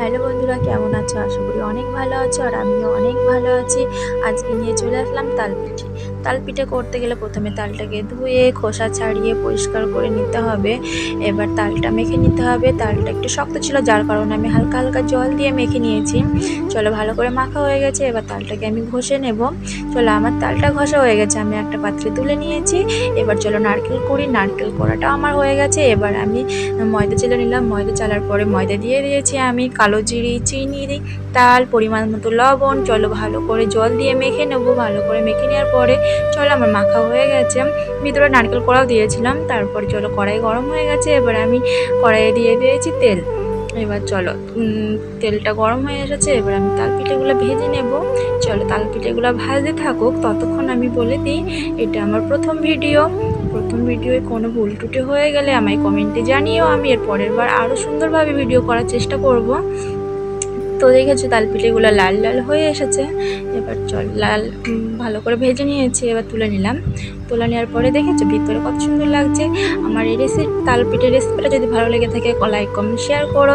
Hello বন্ধুরা, কেমন আছো? আশা করি অনেক ভালো আছো আর আমিও অনেক ভালো আছি। আজকে নিয়ে চলে আসলাম তালপিঠে। তালপিঠে করতে গেলে প্রথমে তালটাকে ধুয়ে খোসা ছাড়িয়ে পরিষ্কার করে নিতে হবে। এবার তালটা মেখে নিতে হবে। তালটা একটু শক্ত ছিল, যার কারণে আমি হালকা হালকা জল দিয়ে মেখে নিয়েছি। চলো, ভালো করে মাখা হয়ে গেছে। এবার তালটাকে আমি ঘষে নেব। চলো, আমার তালটা ঘষা হয়ে গেছে, আমি একটা পাত্রে তুলে নিয়েছি। এবার চলো নারকেল করি। নারকেল করাটা আমার হয়ে গেছে। এবার আমি ময়দা চেলে নিলাম। ময়দা চালার পরে ময়দা দিয়ে দিয়েছি আমি কালো জিরি, চিনি, তাল, পরিমাণ মতো লবণ। চলো ভালো করে জল দিয়ে মেখে নেবো। ভালো করে মেখে নেওয়ার পরে চলো আমার মাখা হয়ে গেছে। ভিতরে নারকেল কড়াও দিয়েছিলাম। তারপর চলো কড়াই গরম হয়ে গেছে। এবার আমি কড়াইয়ে দিয়ে দিয়েছি তেল। এবার চলো তেলটা গরম হয়ে এসেছে। এবার আমি তালপিঠেগুলো ভেজে নেব। চলো তালপিঠেগুলো ভাজতে থাকুক, ততক্ষণ আমি বলে দিই এটা আমার প্রথম ভিডিওয়ে কোনো ভুল ত্রুটি হয়ে গেলে আমায় কমেন্টে জানিও। আমি এর পরের বার আরও সুন্দরভাবে ভিডিও করার চেষ্টা করব। তো দেখেছো তালপিঠেগুলো লাল লাল হয়ে এসেছে। এবার চল ভালো করে ভেজে নিয়েছি। এবার তুলে নিলাম। তুলে নেওয়ার পরে দেখেছো ভিতরে কত সুন্দর লাগছে। আমার এই তালপিঠের রেসিপিটা যদি ভালো লেগে থাকে লাইক কমেন্ট শেয়ার করো।